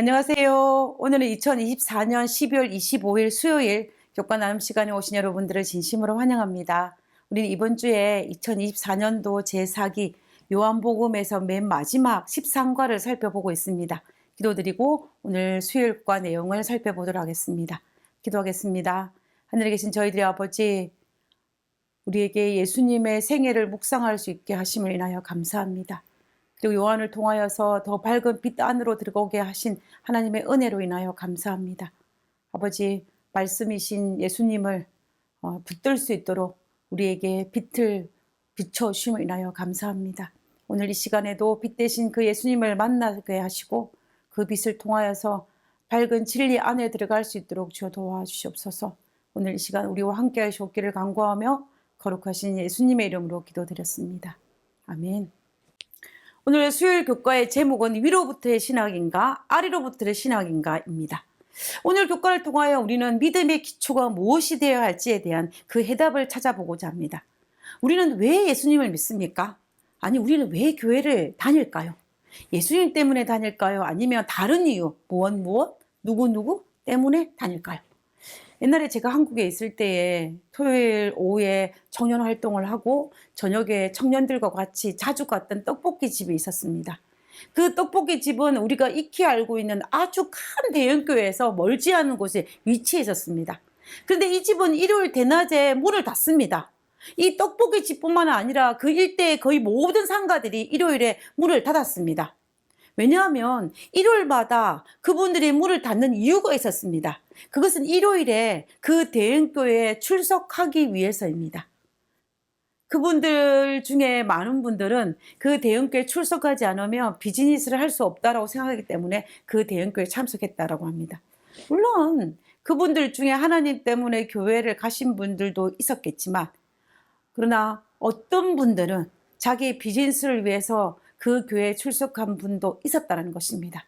안녕하세요. 오늘은 2024년 12월 25일 수요일 교과 나눔 시간에 오신 여러분들을 진심으로 환영합니다. 우리는 이번 주에 2024년도 제4기 요한복음에서 맨 마지막 13과를 살펴보고 있습니다. 기도드리고 오늘 수요일과 내용을 살펴보도록 하겠습니다. 기도하겠습니다. 하늘에 계신 저희들의 아버지, 우리에게 예수님의 생애를 묵상할 수 있게 하심을 인하여 감사합니다. 그리고 요한을 통하여서 더 밝은 빛 안으로 들어오게 하신 하나님의 은혜로 인하여 감사합니다. 아버지, 말씀이신 예수님을 붙들 수 있도록 우리에게 빛을 비춰주심을 인하여 감사합니다. 오늘 이 시간에도 빛 대신 그 예수님을 만나게 하시고 그 빛을 통하여서 밝은 진리 안에 들어갈 수 있도록 주여 도와주시옵소서. 오늘 이 시간 우리와 함께 하시옵기를 간구하며 거룩하신 예수님의 이름으로 기도드렸습니다. 아멘. 오늘 수요일 교과의 제목은 위로부터의 신학인가 아래로부터의 신학인가입니다. 오늘 교과를 통하여 우리는 믿음의 기초가 무엇이 되어야 할지에 대한 그 해답을 찾아보고자 합니다. 우리는 왜 예수님을 믿습니까? 아니, 우리는 왜 교회를 다닐까요? 예수님 때문에 다닐까요? 아니면 다른 이유, 무엇, 누구 때문에 다닐까요? 옛날에 제가 한국에 있을 때에 토요일 오후에 청년 활동을 하고 저녁에 청년들과 같이 자주 갔던 떡볶이 집이 있었습니다. 그 떡볶이 집은 우리가 익히 알고 있는 아주 큰 대형교회에서 멀지 않은 곳에 위치해 있었습니다. 그런데 이 집은 일요일 대낮에 문을 닫습니다. 이 떡볶이 집뿐만 아니라 그 일대의 거의 모든 상가들이 일요일에 문을 닫았습니다. 왜냐하면 일요일마다 그분들이 문을 닫는 이유가 있었습니다. 그것은 일요일에 그 대형교회에 출석하기 위해서입니다. 그분들 중에 많은 분들은 그 대형교회에 출석하지 않으면 비즈니스를 할 수 없다고 생각하기 때문에 그 대형교회에 참석했다고 합니다. 물론 그분들 중에 하나님 때문에 교회를 가신 분들도 있었겠지만, 그러나 어떤 분들은 자기 비즈니스를 위해서 그 교회에 출석한 분도 있었다는 것입니다.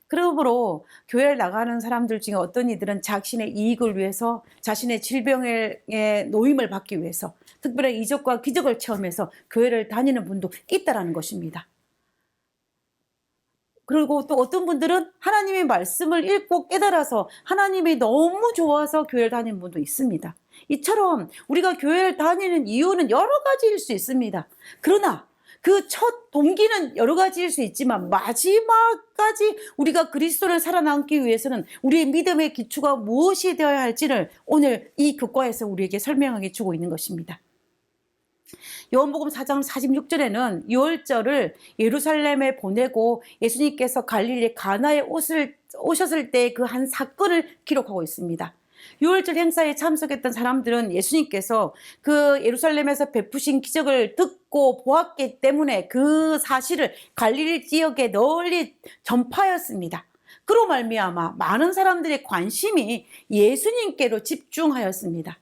그러므로 교회를 나가는 사람들 중에 어떤 이들은 자신의 이익을 위해서, 자신의 질병의 노임을 받기 위해서, 특별한 이적과 기적을 체험해서 교회를 다니는 분도 있다는 것입니다. 그리고 또 어떤 분들은 하나님의 말씀을 읽고 깨달아서 하나님이 너무 좋아서 교회를 다니는 분도 있습니다. 이처럼 우리가 교회를 다니는 이유는 여러 가지일 수 있습니다. 그러나 그 첫 동기는 여러 가지일 수 있지만 마지막까지 우리가 그리스도를 살아남기 위해서는 우리의 믿음의 기초가 무엇이 되어야 할지를 오늘 이 교과에서 우리에게 설명하게 주고 있는 것입니다. 요한복음 4장 46절에는 유월절을 예루살렘에 보내고 예수님께서 갈릴리 가나에 오셨을 때 그 한 사건을 기록하고 있습니다. 유월절 행사에 참석했던 사람들은 예수님께서 그 예루살렘에서 베푸신 기적을 듣고 보았기 때문에 그 사실을 갈릴리 지역에 널리 전파하였습니다. 그로 말미암아 많은 사람들의 관심이 예수님께로 집중하였습니다.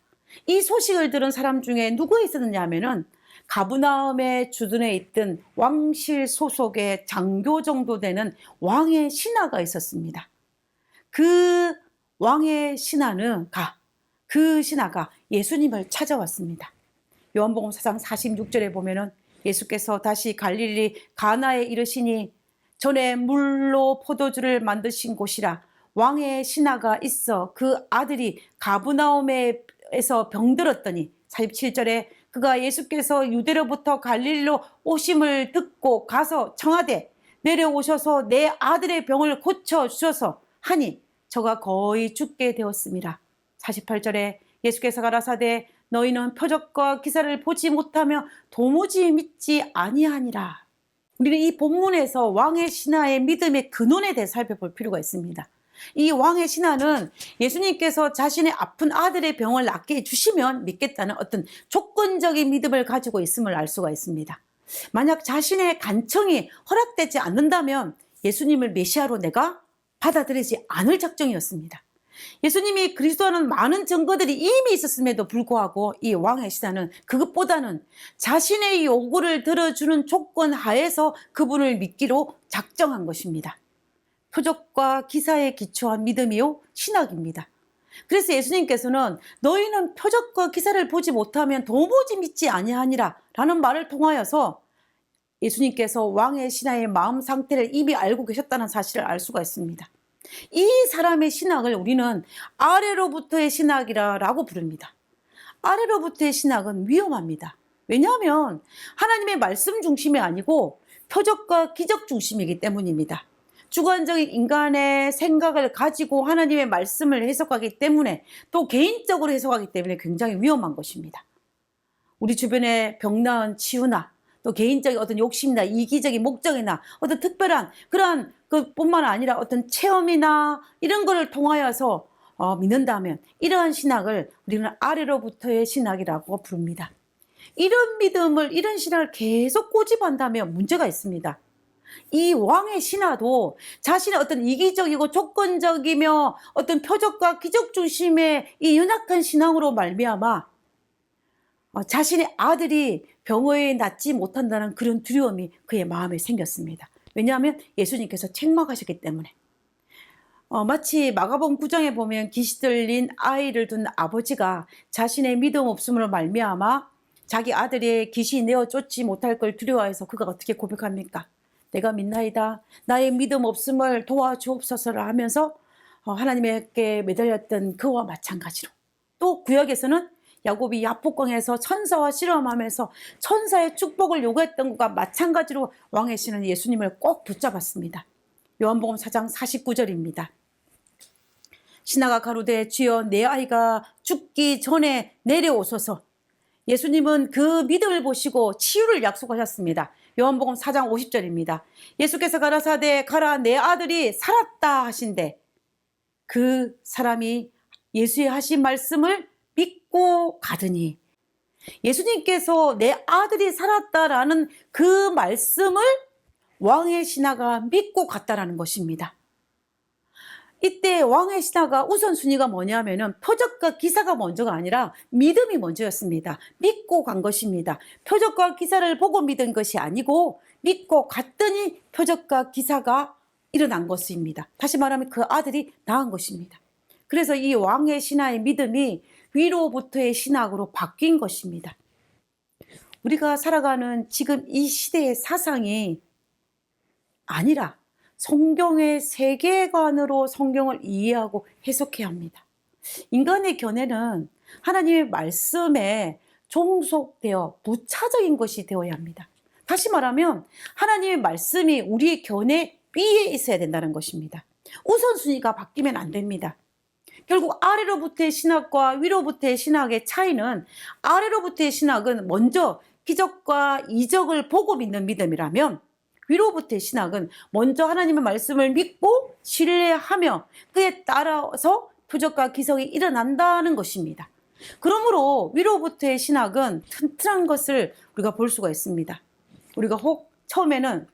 이 소식을 들은 사람 중에 누가 있었느냐 하면은 가브나움의 주둔에 있던 왕실 소속의 장교 정도 되는 왕의 신하가 있었습니다. 그 왕의 그 신하가 예수님을 찾아왔습니다. 요한복음 4장 46절에 보면은 예수께서 다시 갈릴리 가나에 이르시니 전에 물로 포도주를 만드신 곳이라 왕의 신하가 있어 그 아들이 가브나움에서 병들었더니 47절에 그가 예수께서 유대로부터 갈릴리로 오심을 듣고 가서 청하되 내려오셔서 내 아들의 병을 고쳐주셔서 하니 저가 거의 죽게 되었습니다. 48절에 예수께서 가라사대 너희는 표적과 기사를 보지 못하며 도무지 믿지 아니하니라. 우리는 이 본문에서 왕의 신하의 믿음의 근원에 대해 살펴볼 필요가 있습니다. 이 왕의 신하는 예수님께서 자신의 아픈 아들의 병을 낫게 해주시면 믿겠다는 어떤 조건적인 믿음을 가지고 있음을 알 수가 있습니다. 만약 자신의 간청이 허락되지 않는다면 예수님을 메시아로 내가 받아들이지 않을 작정이었습니다. 예수님이 그리스도라는 많은 증거들이 이미 있었음에도 불구하고 이 왕의 신하는 그것보다는 자신의 요구를 들어주는 조건 하에서 그분을 믿기로 작정한 것입니다. 표적과 기사에 기초한 믿음이요 신학입니다. 그래서 예수님께서는 너희는 표적과 기사를 보지 못하면 도무지 믿지 아니하니라 라는 말을 통하여서 예수님께서 왕의 신하의 마음 상태를 이미 알고 계셨다는 사실을 알 수가 있습니다. 이 사람의 신학을 우리는 아래로부터의 신학이라고 부릅니다. 아래로부터의 신학은 위험합니다. 왜냐하면 하나님의 말씀 중심이 아니고 표적과 기적 중심이기 때문입니다. 주관적인 인간의 생각을 가지고 하나님의 말씀을 해석하기 때문에, 또 개인적으로 해석하기 때문에 굉장히 위험한 것입니다. 우리 주변에 병 나은 치유나 또 개인적인 어떤 욕심이나 이기적인 목적이나 어떤 특별한 그러한 그뿐만 아니라 어떤 체험이나 이런 거를 통하여서 믿는다면, 이러한 신학을 우리는 아래로부터의 신학이라고 부릅니다. 이런 믿음을, 이런 신학을 계속 고집한다면 문제가 있습니다. 이 왕의 신하도 자신의 어떤 이기적이고 조건적이며 어떤 표적과 기적 중심의 이 연약한 신앙으로 말미암아 자신의 아들이 병에 낫지 못한다는 그런 두려움이 그의 마음에 생겼습니다. 왜냐하면 예수님께서 책망하셨기 때문에. 마치 마가복음 9장에 보면 귀신 들린 아이를 둔 아버지가 자신의 믿음 없음으로 말미암아 자기 아들의 귀신이 내어 쫓지 못할 걸 두려워해서 그가 어떻게 고백합니까? 내가 믿나이다. 나의 믿음 없음을 도와주옵소서라 하면서 하나님께 매달렸던 그와 마찬가지로, 또 구약에서는 야곱이 야복강에서 천사와 씨름하면서 천사의 축복을 요구했던 것과 마찬가지로 왕의 신은 예수님을 꼭 붙잡았습니다. 요한복음 4장 49절입니다. 신하가 가로되 주여 내 아이가 죽기 전에 내려오소서. 예수님은 그 믿음을 보시고 치유를 약속하셨습니다. 요한복음 4장 50절입니다. 예수께서 가라사대 가라 내 아들이 살았다 하신대, 그 사람이 예수의 하신 말씀을 믿고 가더니, 예수님께서 내 아들이 살았다라는 그 말씀을 왕의 신하가 믿고 갔다라는 것입니다. 이때 왕의 신하가 우선순위가 뭐냐면은 표적과 기사가 먼저가 아니라 믿음이 먼저였습니다. 믿고 간 것입니다. 표적과 기사를 보고 믿은 것이 아니고 믿고 갔더니 표적과 기사가 일어난 것입니다. 다시 말하면 그 아들이 나은 것입니다. 그래서 이 왕의 신하의 믿음이 위로부터의 신학으로 바뀐 것입니다. 우리가 살아가는 지금 이 시대의 사상이 아니라 성경의 세계관으로 성경을 이해하고 해석해야 합니다. 인간의 견해는 하나님의 말씀에 종속되어 부차적인 것이 되어야 합니다. 다시 말하면 하나님의 말씀이 우리의 견해 위에 있어야 된다는 것입니다. 우선순위가 바뀌면 안 됩니다. 결국 아래로부터의 신학과 위로부터의 신학의 차이는, 아래로부터의 신학은 먼저 기적과 이적을 보고 믿는 믿음이라면, 위로부터의 신학은 먼저 하나님의 말씀을 믿고 신뢰하며 그에 따라서 표적과 기적이 일어난다는 것입니다. 그러므로 위로부터의 신학은 튼튼한 것을 우리가 볼 수가 있습니다. 우리가 혹 처음에는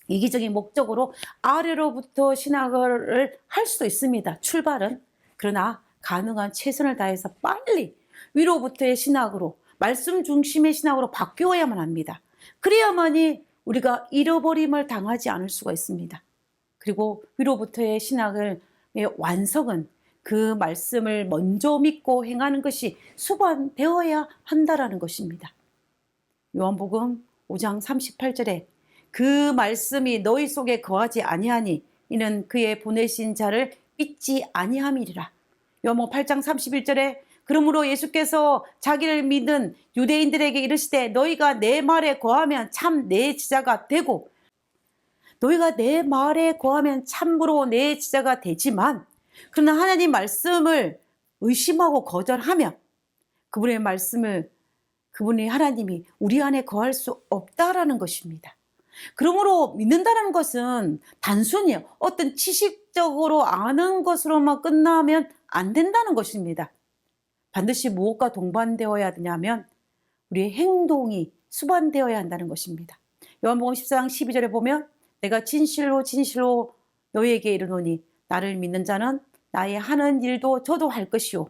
이기적인 목적으로 아래로부터 신학을 할 수도 있습니다. 출발은. 그러나 가능한 최선을 다해서 빨리 위로부터의 신학으로, 말씀 중심의 신학으로 바뀌어야만 합니다. 그래야만이 우리가 잃어버림을 당하지 않을 수가 있습니다. 그리고 위로부터의 신학의 완성은 그 말씀을 먼저 믿고 행하는 것이 수반되어야 한다라는 것입니다. 요한복음 5장 38절에 그 말씀이 너희 속에 거하지 아니하니 이는 그의 보내신 자를 믿지 아니함이리라. 요한복음 8장 31절에 그러므로 예수께서 자기를 믿는 유대인들에게 이르시되 너희가 내 말에 거하면 참 내 지자가 되고, 너희가 내 말에 거하면 참으로 내 지자가 되지만, 그러나 하나님 말씀을 의심하고 거절하면 그분의 말씀을, 그분의 하나님이 우리 안에 거할 수 없다라는 것입니다. 그러므로 믿는다는 것은 단순히 어떤 지식적으로 아는 것으로만 끝나면 안 된다는 것입니다. 반드시 무엇과 동반되어야 되냐면 우리의 행동이 수반되어야 한다는 것입니다. 요한복음 14장 12절에 보면 내가 진실로 진실로 너희에게 이르노니 나를 믿는 자는 나의 하는 일도 저도 할 것이요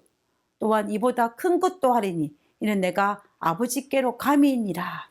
또한 이보다 큰 것도 하리니 이는 내가 아버지께로 감이니라.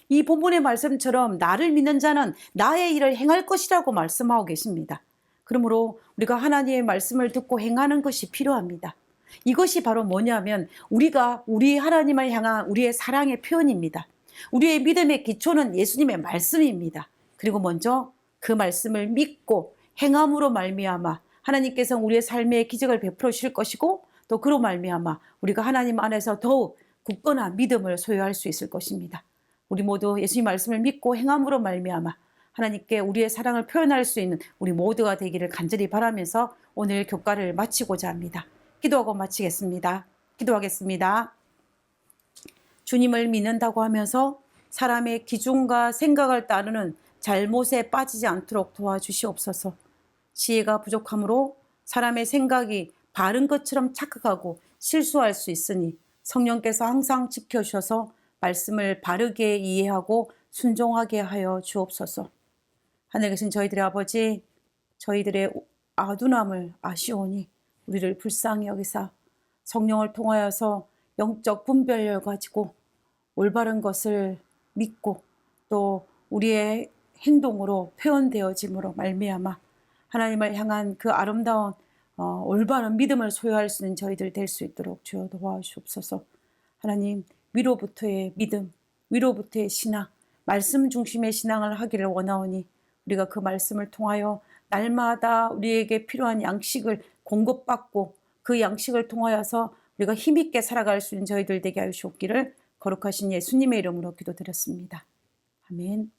이 본문의 말씀처럼 나를 믿는 자는 나의 일을 행할 것이라고 말씀하고 계십니다. 그러므로 우리가 하나님의 말씀을 듣고 행하는 것이 필요합니다. 이것이 바로 뭐냐면 우리가 우리 하나님을 향한 우리의 사랑의 표현입니다. 우리의 믿음의 기초는 예수님의 말씀입니다. 그리고 먼저 그 말씀을 믿고 행함으로 말미암아 하나님께서 우리의 삶의 기적을 베풀어 주실 것이고, 또 그로 말미암아 우리가 하나님 안에서 더욱 굳건한 믿음을 소유할 수 있을 것입니다. 우리 모두 예수님 말씀을 믿고 행함으로 말미암아 하나님께 우리의 사랑을 표현할 수 있는 우리 모두가 되기를 간절히 바라면서 오늘 교과를 마치고자 합니다. 기도하고 마치겠습니다. 기도하겠습니다. 주님을 믿는다고 하면서 사람의 기준과 생각을 따르는 잘못에 빠지지 않도록 도와주시옵소서. 지혜가 부족하므로 사람의 생각이 바른 것처럼 착각하고 실수할 수 있으니 성령께서 항상 지켜주셔서 말씀을 바르게 이해하고 순종하게 하여 주옵소서. 하늘에 계신 저희들의 아버지, 저희들의 아둔함을 아시오니 우리를 불쌍히 여기사 성령을 통하여서 영적 분별력을 가지고 올바른 것을 믿고 또 우리의 행동으로 표현되어짐으로 말미암아 하나님을 향한 그 아름다운 올바른 믿음을 소유할 수 있는 저희들 될 수 있도록 주여 도와주옵소서. 하나님, 위로부터의 믿음, 위로부터의 신앙, 말씀 중심의 신앙을 하기를 원하오니 우리가 그 말씀을 통하여 날마다 우리에게 필요한 양식을 공급받고 그 양식을 통하여서 우리가 힘있게 살아갈 수 있는 저희들 되게 하여 주옵기를 거룩하신 예수님의 이름으로 기도드렸습니다. 아멘.